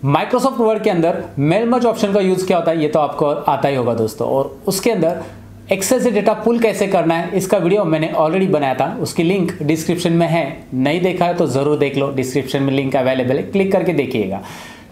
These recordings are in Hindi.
माइक्रोसॉफ्ट वर्ड के अंदर मेल मर्ज ऑप्शन का यूज क्या होता है ये तो आपको आता ही होगा दोस्तों। और उसके अंदर एक्सेल से डेटा पुल कैसे करना है इसका वीडियो मैंने ऑलरेडी बनाया था, उसकी लिंक डिस्क्रिप्शन में है। नहीं देखा है तो जरूर देख लो, डिस्क्रिप्शन में लिंक अवेलेबल है, क्लिक करके देखिएगा।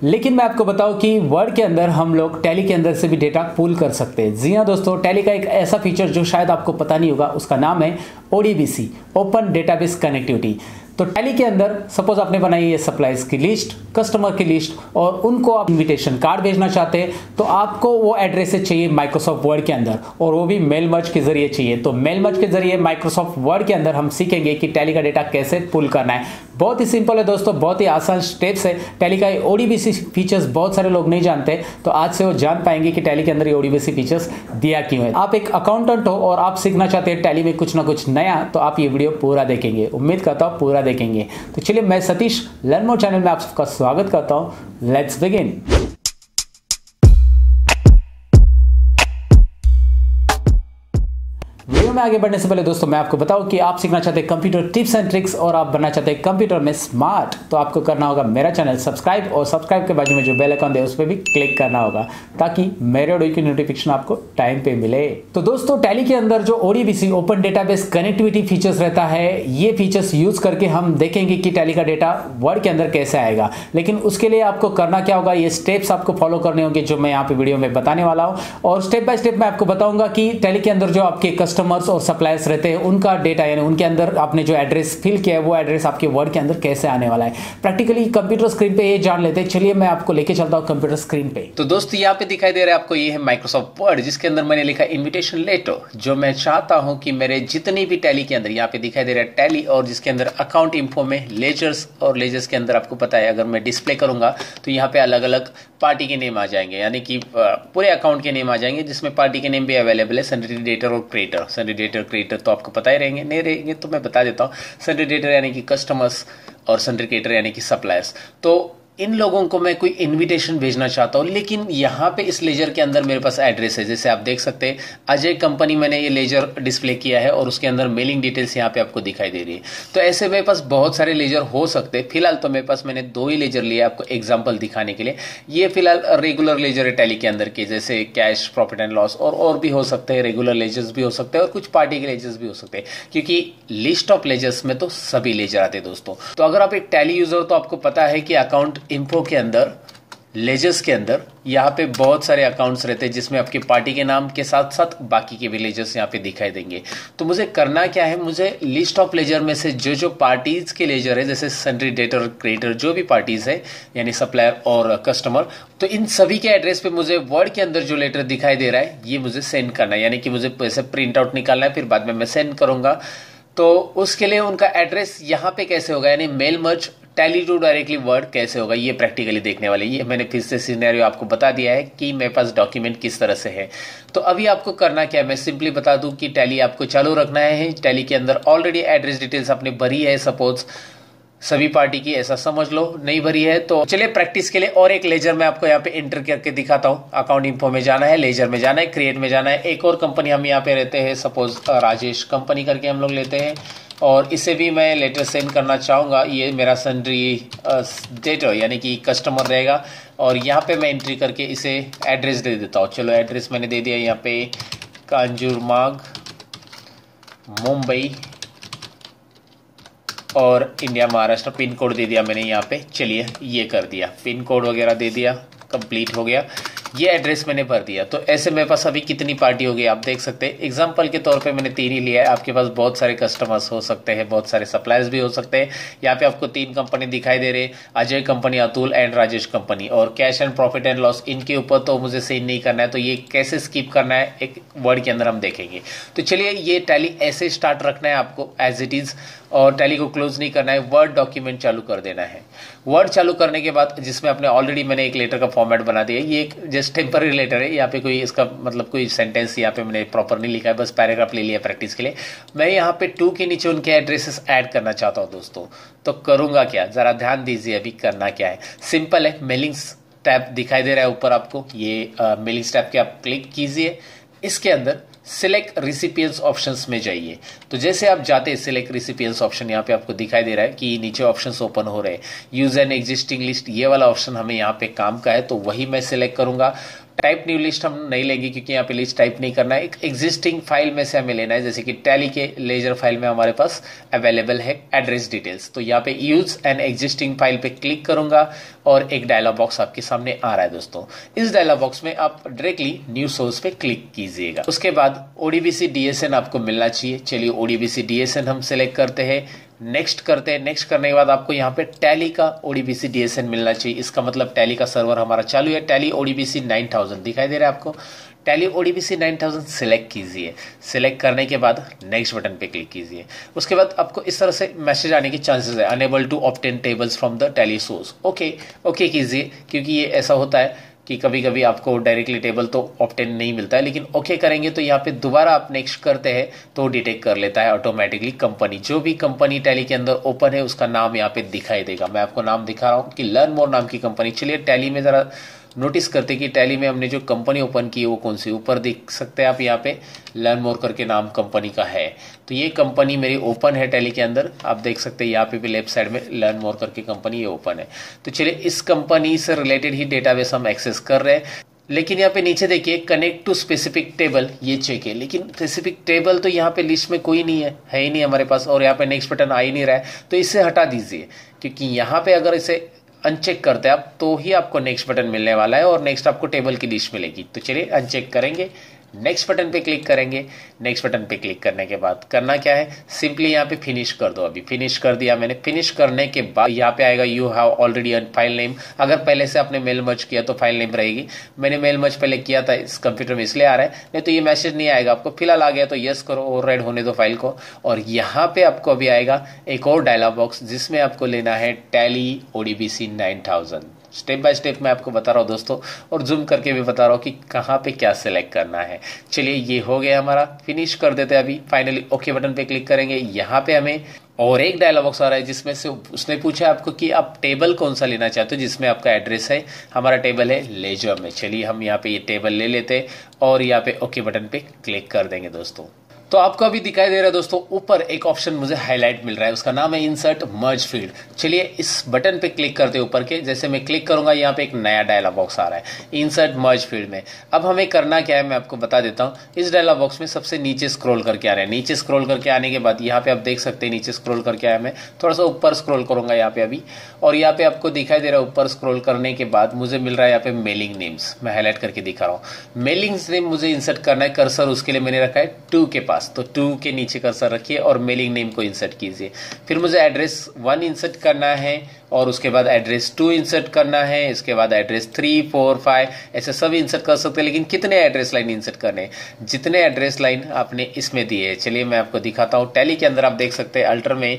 लेकिन मैं आपको बताऊं कि वर्ड के अंदर हम लोग टैली के अंदर से भी डेटा पुल कर सकते हैं। जी हाँ दोस्तों, टैली का एक ऐसा फीचर जो शायद आपको पता नहीं होगा, उसका नाम है ओडीबीसी, ओपन डेटाबेस कनेक्टिविटी। तो टैली के अंदर सपोज आपने बनाई है सप्लाईज की लिस्ट, कस्टमर की लिस्ट, और उनको आप इनविटेशन कार्ड भेजना चाहते हैं तो आपको वो एड्रेस चाहिए माइक्रोसॉफ्ट वर्ड के अंदर, और वो भी मेल मर्ज के जरिए चाहिए। तो मेल मर्ज के जरिए माइक्रोसॉफ्ट वर्ड के अंदर हम सीखेंगे कि टैली का डेटा कैसे पुल करना है। बहुत ही सिंपल है दोस्तों, बहुत ही आसान स्टेप्स है। टैली का ओडीबीसी फीचर्स बहुत सारे लोग नहीं जानते, तो आज से वो जान पाएंगे कि टैली के अंदर ये ओडीबीसी फीचर्स दिया क्यों है। आप एक अकाउंटेंट हो और आप सीखना चाहते हैं टैली में कुछ ना कुछ नया, तो आप ये वीडियो पूरा देखेंगे, उम्मीद करता हूँ पूरा देखेंगे। तो चलिए, मैं सतीश लर्न मोर चैनल में आप सबका स्वागत करता हूं। Let's begin. वीडियो में आगे बढ़ने से पहले दोस्तों मैं आपको बताऊं कि आप सीखना चाहते हैं कंप्यूटर टिप्स एंड ट्रिक्स और आप बनना चाहते हैं कंप्यूटर में स्मार्ट, तो आपको करना होगा मेरा चैनल सब्सक्राइब, और सब्सक्राइब के बाजू में जो बेल आइकन है उस पर भी क्लिक करना होगा ताकि मेरे वीडियो की नोटिफिकेशन आपको टाइम पे मिले। तो दोस्तों, टैली के अंदर जो ODBC open database connectivity features रहता है, ये फीचर्स यूज करके हम देखेंगे कि टैली का डेटा वर्ड के अंदर कैसे आएगा। लेकिन उसके लिए आपको करना क्या होगा, ये स्टेप्स आपको फॉलो करने होंगे जो मैं यहाँ पे वीडियो में बताने वाला हूँ, और स्टेप बाय स्टेप मैं आपको बताऊंगा कि टैली के अंदर जो आपके कस्टमर्स और सप्लायर्स रहते हैं उनका डेटा, यानी उनके अंदर आपने जो एड्रेस फिल किया है वो एड्रेस आपके वर्ड के अंदर कैसे आने वाला है। प्रैक्टिकली कंप्यूटर स्क्रीन पे ये जान लेते हैं। चलिए मैं आपको लेके चलता हूं कंप्यूटर स्क्रीन पे। तो दोस्तों, यहाँ पे दिखाई दे रहा है आपको, ये है माइक्रोसॉफ्ट वर्ड, जिसके अंदर मैंने लिखा इनविटेशन लेटर, जो मैं चाहता हूं कि मेरे जितनी भी टैली के अंदर, यहाँ पे दिखाई दे रहा है टैली, और जिसके अंदर अकाउंट इंफो में लेजर्स, और लेजर्स के अंदर आपको पता है अगर मैं डिस्प्ले करूंगा तो यहाँ पे अलग अलग पार्टी के नेम आ जाएंगे, यानी कि पूरे अकाउंट के नेम आ जाएंगे, जिसमें पार्टी के नेम भी अवेलेबल है, सन्ड्री डेटर और क्रिएटर। सन्ड्री डेटर क्रिएटर तो आपको पता ही रहेंगे, नहीं रहेंगे तो मैं बता देता हूँ। सन्ड्री डेटर यानी कि कस्टमर्स, और सन्ड्री क्रिएटर यानी कि सप्लायर्स। तो इन लोगों को मैं कोई इनविटेशन भेजना चाहता हूं, लेकिन यहाँ पे इस लेजर के अंदर मेरे पास एड्रेस है। जैसे आप देख सकते हैं अजय कंपनी मैंने ये लेजर डिस्प्ले किया है, और उसके अंदर मेलिंग डिटेल्स यहाँ पे आपको दिखाई दे रही है। तो ऐसे मेरे पास बहुत सारे लेजर हो सकते हैं। फिलहाल तो मेरे पास मैंने 2 ही लेजर लिए आपको एग्जाम्पल दिखाने के लिए। ये फिलहाल रेगुलर लेजर है टैली के अंदर के, जैसे कैश, प्रॉफिट एंड लॉस, और भी हो सकते हैं, रेगुलर लेजर्स भी हो सकते हैं, और कुछ पार्टी के लेजर्स भी हो सकते हैं, क्योंकि लिस्ट ऑफ लेजर्स में तो सभी लेजर आते हैं दोस्तों। तो अगर आप एक टैली यूजर हो तो आपको पता है कि अकाउंट इंफो के अंदर, लेजर्स के अंदर यहाँ पे बहुत सारे अकाउंट्स रहते हैं, जिसमें आपकी पार्टी के नाम के साथ साथ बाकी के भी लेजर्स यहाँ पे दिखाई देंगे। तो मुझे करना क्या है, मुझे लिस्ट ऑफ लेजर में से जो जो पार्टीज के लेजर है, जैसे सन्ड्री डेटर क्रिएटर, जो भी पार्टीज है यानी सप्लायर और कस्टमर, तो इन सभी के एड्रेस पे मुझे वर्ड के अंदर जो लेटर दिखाई दे रहा है ये मुझे सेंड करना है, यानी कि मुझे ऐसे प्रिंट आउट निकालना है, फिर बाद में मैं सेंड करूंगा। तो उसके लिए उनका एड्रेस यहाँ पे कैसे होगा, यानी mail merge tally to directly word कैसे होगा, ये प्रैक्टिकली देखने वाले। ये मैंने फिर से सिनेरियो आपको बता दिया है कि मेरे पास डॉक्यूमेंट किस तरह से है। तो अभी आपको करना क्या है, मैं सिंपली बता दूं कि टैली आपको चालू रखना है। टैली के अंदर ऑलरेडी एड्रेस डिटेल्स आपने भरी है, सपोज सभी पार्टी की, ऐसा समझ लो। नहीं भरी है तो चलिए प्रैक्टिस के लिए और एक लेजर मैं आपको यहाँ पे एंटर करके दिखाता हूँ। अकाउंट इंफो में जाना है, लेजर में जाना है, क्रिएट में जाना है। एक और कंपनी हम यहाँ पे रहते हैं, सपोज राजेश कंपनी करके हम लोग लेते हैं, और इसे भी मैं लेटर सेंड करना चाहूंगा। ये मेरा सन्ड्री डेटर यानी कि कस्टमर रहेगा, और यहाँ पे मैं एंट्री करके इसे एड्रेस दे देता हूँ। चलो एड्रेस मैंने दे दिया यहाँ पे, कांजूरमार्ग, मुंबई और इंडिया महाराष्ट्र। पिन कोड दे दिया मैंने यहाँ पे। चलिए ये कर दिया, पिन कोड वगैरह दे दिया, कंप्लीट हो गया। ये एड्रेस मैंने भर दिया। तो ऐसे मेरे पास अभी कितनी पार्टी हो गई आप देख सकते हैं। एग्जांपल के तौर पे मैंने 3 ही लिया है, आपके पास बहुत सारे कस्टमर्स हो सकते हैं, बहुत सारे सप्लायर्स भी हो सकते हैं। यहाँ पे आपको 3 कंपनी दिखाई दे रहे, Ajay company, Atul and Rajesh company. और cash and profit and loss, इनके ऊपर तो मुझे सेंड नहीं करना है, तो ये कैसे स्किप करना है एक वर्ड के अंदर हम देखेंगे। तो चलिए, ये टैली ऐसे स्टार्ट रखना है आपको एज इट इज, और टैली को क्लोज नहीं करना है, वर्ड डॉक्यूमेंट चालू कर देना है। वर्ड चालू करने के बाद जिसमें आपने ऑलरेडी मैंने एक लेटर का फॉर्मेट बना दिया है, ये एक जस्ट टेम्पररी लेटर है। यहाँ पे कोई इसका मतलब कोई सेंटेंस यहाँ पे मैंने प्रॉपर नहीं लिखा है, बस पैराग्राफ ले लिया प्रैक्टिस के लिए। मैं यहाँ पे 2 के नीचे उनके एड्रेसेस ऐड करना चाहता हूँ दोस्तों। तो करूंगा क्या, जरा ध्यान दीजिए। अभी करना क्या है, सिंपल है। मेलिंग्स टैब दिखाई दे रहा है ऊपर आपको, ये मेलिंग्स टैब के आप क्लिक कीजिए। इसके अंदर सिलेक्ट रिसिपिएंट्स ऑप्शंस में जाइए। तो जैसे आप जाते हैं सिलेक्ट रिसिपिएंट्स ऑप्शन, यहाँ पे आपको दिखाई दे रहा है कि नीचे ऑप्शंस ओपन हो रहे हैं। यूज एन एग्जिस्टिंग लिस्ट, ये वाला ऑप्शन हमें यहाँ पे काम का है, तो वही मैं सिलेक्ट करूंगा। टाइप न्यू लिस्ट हम नहीं लेंगे क्योंकि यहाँ पे लिस्ट टाइप नहीं करना है, एक एग्जिस्टिंग फाइल में से हमें लेना है। जैसे कि टैली के लेजर फाइल में हमारे पास अवेलेबल है एड्रेस डिटेल्स, तो यहाँ पे यूज एन एग्जिस्टिंग फाइल पे क्लिक करूंगा और एक डायलॉग बॉक्स आपके सामने आ रहा है दोस्तों। इस डायलॉग बॉक्स में आप डायरेक्टली न्यू सोर्स पे क्लिक कीजिएगा। उसके बाद ओडीबीसी डीएसएन आपको मिलना चाहिए। चलिए ओडीबीसी डीएसएन हम सिलेक्ट करते हैं, नेक्स्ट करते हैं। नेक्स्ट करने के बाद आपको यहाँ पे टैली का ओडीबीसी डीएसएन मिलना चाहिए। इसका मतलब टैली का सर्वर हमारा चालू है। टैली ओडीबीसी 9000 दिखाई दे रहा है आपको। टैली ओडीबीसी 9000 सिलेक्ट कीजिए। सिलेक्ट करने के बाद नेक्स्ट बटन पे क्लिक कीजिए। उसके बाद आपको इस तरह से मैसेज आने के चांसेस है, unable to obtain tables from the tally source. Okay कीजिए, क्योंकि ये ऐसा होता है कि कभी कभी आपको डायरेक्टली टेबल तो ऑब्टेन नहीं मिलता है, लेकिन ओके करेंगे तो यहाँ पे दोबारा आप नेक्स्ट करते हैं तो डिटेक्ट कर लेता है ऑटोमेटिकली कंपनी। जो भी कंपनी टैली के अंदर ओपन है उसका नाम यहाँ पे दिखाई देगा। मैं आपको नाम दिखा रहा हूँ कि लर्न मोर नाम की कंपनी। चलिए टैली में जरा नोटिस करते कि टैली में हमने जो कंपनी ओपन की है वो कौन सी। ऊपर देख सकते हैं आप, यहाँ पे लर्न मोर करके नाम कंपनी का है। तो ये कंपनी मेरी ओपन है टैली के अंदर। आप देख सकते हैं यहाँ पे भी लेफ्ट साइड में लर्न मोर करके कंपनी ये ओपन है। तो चलिए इस कंपनी से रिलेटेड ही डेटाबेस हम एक्सेस कर रहे हैं। लेकिन यहाँ पे नीचे देखिए कनेक्ट टू स्पेसिफिक टेबल, ये चेक है, लेकिन स्पेसिफिक टेबल तो यहाँ पे लिस्ट में कोई नहीं है ही नहीं हमारे पास, और यहाँ पे नेक्स्ट बटन आ ही नहीं रहा है। तो इसे हटा दीजिए, क्योंकि यहाँ पे अगर इसे अनचेक करते हैं आप तो ही आपको नेक्स्ट बटन मिलने वाला है और नेक्स्ट आपको टेबल की लिस्ट मिलेगी। तो चलिए अनचेक करेंगे, नेक्स्ट बटन पे क्लिक करेंगे। नेक्स्ट बटन पे क्लिक करने के बाद करना क्या है, सिंपली यहाँ पे फिनिश कर दो। अभी फिनिश कर दिया मैंने। फिनिश करने के बाद यहाँ पे आएगा you have already a file name. अगर पहले से आपने मेल मर्ज किया तो फाइल नेम रहेगी। मैंने मेल मर्ज पहले किया था इस कंप्यूटर में, इसलिए आ रहा है, नहीं तो ये मैसेज नहीं आएगा आपको। फिलहाल आ गया तो यस करो, ओवरराइड होने दो फाइल को। और यहाँ पे आपको अभी आएगा एक और डायलॉग बॉक्स जिसमें आपको लेना है tally ODBC 9000। Step by step मैं आपको बता रहा हूँ दोस्तों, और जूम करके भी बता रहा हूँ कि कहाँ पे क्या सिलेक्ट करना है। चलिए ये हो गया हमारा, फिनिश कर देते हैं। अभी फाइनली ओके बटन पे क्लिक करेंगे। यहाँ पे हमें और एक डायलॉग बॉक्स आ रहा है जिसमें से उसने पूछा आपको कि आप टेबल कौन सा लेना चाहते हो जिसमें आपका एड्रेस है। हमारा टेबल है लेजर में। चलिए हम यहाँ पे ये टेबल ले लेते और यहाँ पे ओके बटन पे क्लिक कर देंगे दोस्तों। तो आपको अभी दिखाई दे रहा है दोस्तों, ऊपर एक ऑप्शन मुझे हाईलाइट मिल रहा है, उसका नाम है इंसर्ट मर्ज फील्ड। चलिए इस बटन पे क्लिक करते ऊपर के, जैसे मैं क्लिक करूंगा यहाँ पे एक नया डायलॉग बॉक्स आ रहा है इंसर्ट मर्ज फील्ड में। अब हमें करना क्या है मैं आपको बता देता हूँ। इस डायलॉग बॉक्स में सबसे नीचे स्क्रॉल करके आ रहे हैं। नीचे स्क्रॉल करके आने के बाद यहाँ पे आप देख सकते हैं नीचे स्क्रॉल करके आया, मैं थोड़ा सा ऊपर स्क्रॉल करूंगा यहाँ पे अभी, और यहाँ पे आपको दिखाई दे रहा है ऊपर स्क्रॉल करने के बाद मुझे मिल रहा है यहाँ पे मेलिंग नेम्स। मैं हाईलाइट करके दिखा रहा हूँ। मेलिंग नेम मुझे इंसर्ट करना है, कर्सर उसके लिए मैंने रखा है 2 के पास, तो 2 के नीचे कर्सर रखिए और मेलिंग नेम को इंसर्ट कीजिए। फिर मुझे एड्रेस 1 इंसर्ट करना है और उसके बाद एड्रेस 2 इंसर्ट करना है, इसके बाद एड्रेस 3, 4, 5 ऐसे सब इंसर्ट कर सकते हैं। लेकिन कितने एड्रेस लाइन इंसर्ट करने हैं, जितने एड्रेस लाइन आपने इसमें दिए है। चलिए मैं आपको दिखाता हूँ। टैली के अंदर आप देख सकते हैं अल्टर में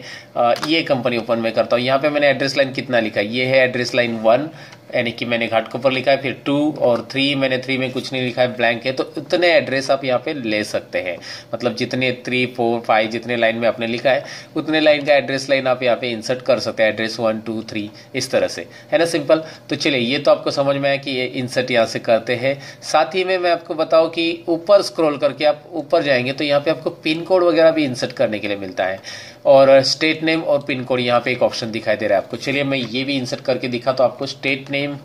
ये कंपनी ओपन में करता हूँ। यहाँ पे मैंने एड्रेस लाइन कितना लिखा है, ये है एड्रेस लाइन 1, यानी कि मैंने घाटकोपर लिखा है। फिर 2 और 3 मैंने 3 में कुछ नहीं लिखा है, ब्लैंक है। तो उतने एड्रेस आप यहाँ पे ले सकते हैं, मतलब जितने 3, 4, 5 जितने लाइन में आपने लिखा है उतने लाइन का एड्रेस लाइन आप यहाँ पे इंसर्ट कर सकते हैं। एड्रेस 1, 2, 3 इस तरह से, है ना, सिंपल। तो चलिए ये तो आपको समझ में आया कि ये इंसर्ट यहाँ से करते हैं। साथ ही में मैं आपको बताऊँ कि ऊपर स्क्रॉल करके आप ऊपर जाएंगे तो यहाँ पे आपको पिन कोड वगैरह भी इंसर्ट करने के लिए मिलता है, और स्टेट नेम और पिन कोड यहाँ पे एक ऑप्शन दिखाई दे रहा है आपको। चलिए मैं ये भी इंसर्ट करके दिखा, तो आपको स्टेट नेम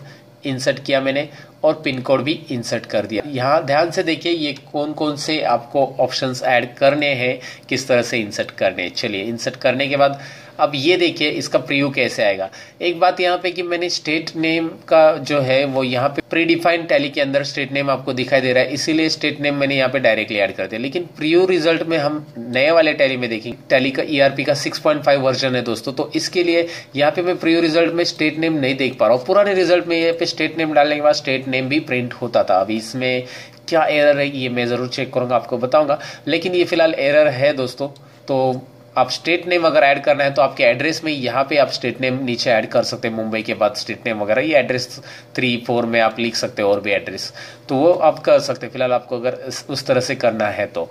इंसर्ट किया मैंने और पिन कोड भी इंसर्ट कर दिया। यहाँ ध्यान से देखिए ये कौन कौन से आपको ऑप्शंस ऐड करने हैं, किस तरह से इंसर्ट करने हैं। चलिए इंसर्ट करने के बाद अब ये देखिए इसका प्रीव्यू कैसे आएगा। एक बात यहाँ पे कि मैंने स्टेट नेम का जो है वो यहाँ पे प्रीडिफाइंड टैली के अंदर स्टेट नेम आपको दिखाई दे रहा है, इसीलिए स्टेट नेम मैंने यहाँ पे डायरेक्टली ऐड कर दिया। लेकिन प्रीव्यू रिजल्ट में हम नए वाले टैली में देखेंगे, टैली का ERP का 6.5 वर्जन है दोस्तों, तो इसके लिए यहाँ पे मैं प्रीव्यू रिजल्ट में स्टेट नेम नहीं देख पा रहा हूँ। पुराने रिजल्ट में यहाँ पे स्टेट नेम डालने के बाद स्टेट नेम भी प्रिंट होता था। अभी इसमें क्या एरर है ये मैं जरूर चेक करूंगा, आपको बताऊंगा, लेकिन ये फिलहाल एरर है दोस्तों। तो आप स्टेट नेम अगर ऐड करना है तो आपके एड्रेस में यहाँ पे आप स्टेट नेम नीचे ऐड कर सकते हैं, मुंबई के बाद स्टेट नेम वगैरह, ये एड्रेस 3, 4 में आप लिख सकते हो और भी एड्रेस, तो वो आप कर सकते हैं। फिलहाल आपको अगर उस तरह से करना है तो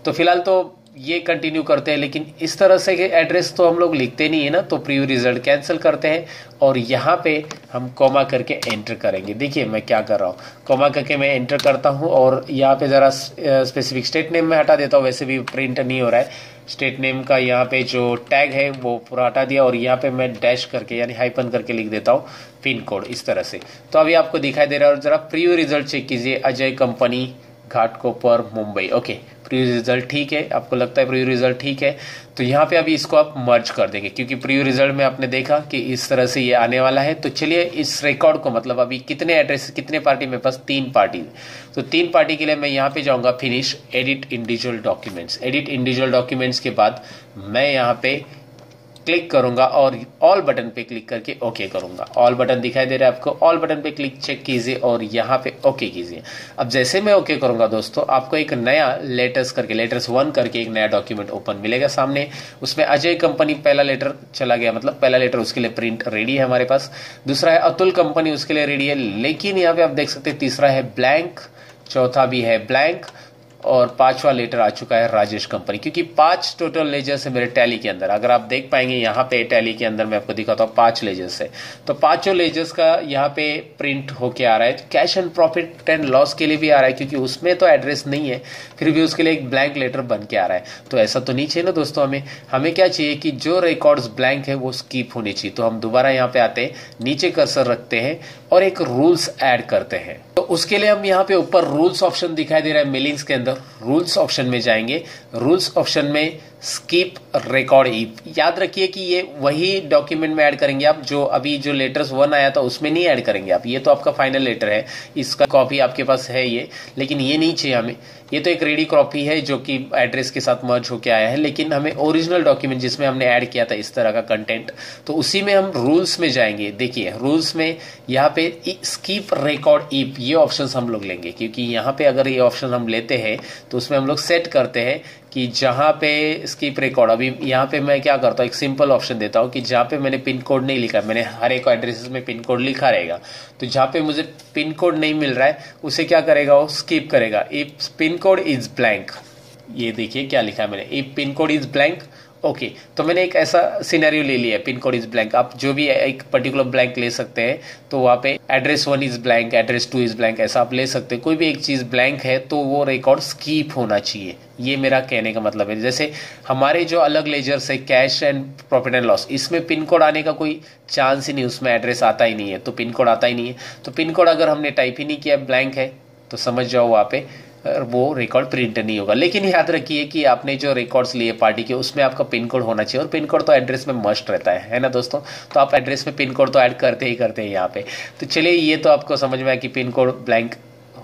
फिलहाल तो ये कंटिन्यू करते हैं, लेकिन इस तरह से एड्रेस तो हम लोग लिखते नहीं है ना, तो प्रीव्यू रिजल्ट कैंसिल करते हैं और यहाँ पे हम कॉमा करके एंटर करेंगे। देखिए मैं क्या कर रहा हूँ, कॉमा करके मैं एंटर करता हूँ और यहाँ पे ज़रा स्पेसिफिक स्टेट नेम में हटा देता हूँ, वैसे भी प्रिंट नहीं हो रहा है। स्टेट नेम का यहाँ पे जो टैग है वो पूरा हटा दिया और यहाँ पे मैं डैश करके यानी हाइपन करके लिख देता हूँ पिन कोड इस तरह से। तो अभी आपको दिखाई दे रहा है और ज़रा प्रीव्यू रिजल्ट चेक कीजिए, Ajay company Ghatkopar Mumbai. Okay, preview result ठीक है, आपको लगता है प्रीव्यू रिजल्ट ठीक है, तो यहाँ पे अभी इसको आप मर्ज कर देंगे क्योंकि प्रीव्यू रिजल्ट में आपने देखा कि इस तरह से ये आने वाला है। तो चलिए इस रिकॉर्ड को, मतलब अभी कितने एड्रेस, कितने पार्टी मेरे पास, 3 पार्टी, तो 3 पार्टी के लिए मैं यहाँ पे जाऊँगा finish, edit individual documents. Edit individual documents के बाद मैं यहाँ पे क्लिक करूंगा और ऑल बटन पे क्लिक करके ओके करूंगा। ऑल बटन दिखाई दे रहा है आपको, ऑल बटन पे क्लिक चेक कीजिए और यहाँ पे ओके कीजिए। अब जैसे मैं ओके करूंगा दोस्तों, आपको एक नया लेटर्स करके, लेटर्स 1 करके एक नया डॉक्यूमेंट ओपन मिलेगा सामने। उसमें अजय कंपनी पहला लेटर चला गया, मतलब पहला लेटर उसके लिए प्रिंट रेडी है हमारे पास। दूसरा है अतुल कंपनी, उसके लिए रेडी है, लेकिन यहाँ पे आप देख सकते हैं तीसरा है ब्लैंक, चौथा भी है ब्लैंक और 5वां लेटर आ चुका है राजेश कंपनी, क्योंकि 5 टोटल लेजर्स है मेरे टैली के अंदर। अगर आप देख पाएंगे यहाँ पे टैली के अंदर मैं आपको दिखाता हूँ 5 लेजर्स है, तो 5 लेजर्स का यहाँ पे प्रिंट होके आ रहा है। Cash and profit and loss के लिए भी आ रहा है क्योंकि उसमें तो एड्रेस नहीं है, फिर भी उसके लिए एक ब्लैंक लेटर बन के आ रहा है। तो ऐसा तो नहीं चाहिए ना दोस्तों, हमें क्या चाहिए कि जो रिकॉर्ड्स ब्लैंक है वो स्किप होनी चाहिए। तो हम दोबारा यहाँ पे आते हैं, नीचे कर्सर रखते हैं और एक रूल्स ऐड करते हैं। तो उसके लिए हम यहाँ पे ऊपर रूल्स ऑप्शन दिखाई दे रहा है मेलिंग्स के अंदर, रूल्स ऑप्शन में जाएंगे। रूल्स ऑप्शन में स्किप रिकॉर्ड इफ, याद रखिए कि ये वही डॉक्यूमेंट में ऐड करेंगे आप, जो अभी जो लेटर्स 1 आया था उसमें नहीं ऐड करेंगे आप। ये तो आपका फाइनल लेटर है, इसका कॉपी आपके पास है ये, लेकिन ये नहीं चाहिए हमें। ये तो एक रेडी कॉपी है जो कि एड्रेस के साथ मर्ज होके आया है, लेकिन हमें ओरिजिनल डॉक्यूमेंट जिसमें हमने ऐड किया था इस तरह का कंटेंट, तो उसी में हम रूल्स में जाएंगे। देखिए रूल्स में यहाँ पे स्किप रिकॉर्ड इफ ये ऑप्शन हम लोग लेंगे, क्योंकि यहाँ पे अगर ये ऑप्शन हम लेते हैं तो उसमें हम लोग सेट करते हैं कि जहाँ पे स्किप रिकॉर्ड, अभी यहाँ पे मैं क्या करता हूँ, एक सिंपल ऑप्शन देता हूँ कि जहाँ पे मैंने पिन कोड नहीं लिखा, मैंने हर एक एड्रेसेस में पिन कोड लिखा रहेगा, तो जहाँ पे मुझे पिन कोड नहीं मिल रहा है उसे क्या करेगा, वो स्किप करेगा। If pin code is blank, ये देखिए क्या लिखा है मैंने, if pin code is blank. Okay, तो मैंने एक ऐसा सिनेरियो ले लिया है, पिन कोड इज ब्लैंक। आप जो भी एक पर्टिकुलर ब्लैंक ले सकते हैं, तो वहाँ पे address 1 is blank, address 2 is blank, ऐसा आप ले सकते हैं। कोई भी एक चीज ब्लैंक है तो वो रिकॉर्ड स्किप होना चाहिए, ये मेरा कहने का मतलब है। जैसे हमारे जो अलग लेजर्स है, cash and profit and loss, इसमें पिन कोड आने का कोई चांस ही नहीं, उसमें एड्रेस आता ही नहीं है, तो पिन कोड आता ही नहीं है। तो पिन कोड अगर हमने टाइप ही नहीं किया, ब्लैंक है, तो समझ जाओ वहाँ पे वो रिकॉर्ड प्रिंट नहीं होगा। लेकिन याद रखिए कि आपने जो रिकॉर्ड्स लिए पार्टी के, उसमें आपका पिन कोड होना चाहिए, और पिन कोड तो एड्रेस में मस्ट रहता है ना दोस्तों। तो आप एड्रेस में पिन कोड तो ऐड करते ही यहाँ पे। तो चलिए ये तो आपको समझ में आया कि पिन कोड ब्लैंक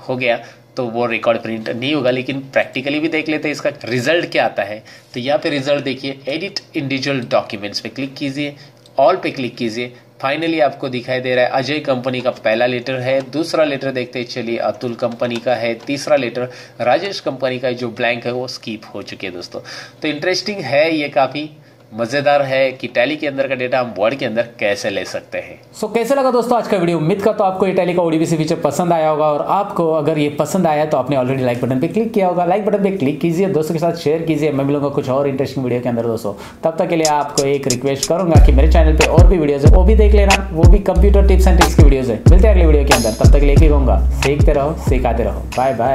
हो गया तो वो रिकॉर्ड प्रिंट नहीं होगा। लेकिन प्रैक्टिकली भी देख लेते हैं इसका रिजल्ट क्या आता है। तो यहाँ पे रिजल्ट देखिए, एडिट इंडिविजुअल डॉक्यूमेंट्स पे क्लिक कीजिए, ऑल पे क्लिक कीजिए। फाइनली आपको दिखाई दे रहा है अजय कंपनी का पहला लेटर है, दूसरा लेटर देखते चलिए अतुल कंपनी का है, तीसरा लेटर राजेश कंपनी का जो ब्लैंक है वो स्किप हो चुके हैं दोस्तों। तो इंटरेस्टिंग है, ये काफी मजेदार है कि टैली के अंदर का डेटा हम वर्ड के अंदर कैसे ले सकते हैं। सो कैसे लगा दोस्तों आज का वीडियो? उम्मीद करता हूं आपको ये टैली का ओडीबीसी फीचर पसंद आया होगा, और आपको अगर ये पसंद आया तो आपने ऑलरेडी लाइक बटन पे क्लिक किया होगा। लाइक बटन पे क्लिक कीजिए, दोस्तों के साथ शेयर कीजिए। मैं मिलूंगा कुछ और इंटरेस्टिंग वीडियो के अंदर दोस्तों। तब तक के लिए आपको एक रिक्वेस्ट करूंगा कि मेरे चैनल पे और भी वीडियोज है वो भी देख लेना, वो भी कंप्यूटर टिप्स एंड ट्रिक्स की वीडियोज है। मिलते हैं अगली वीडियो के अंदर, तब तक के लिए कहूंगा सीखते रहो, सिखाते रहो। Bye bye.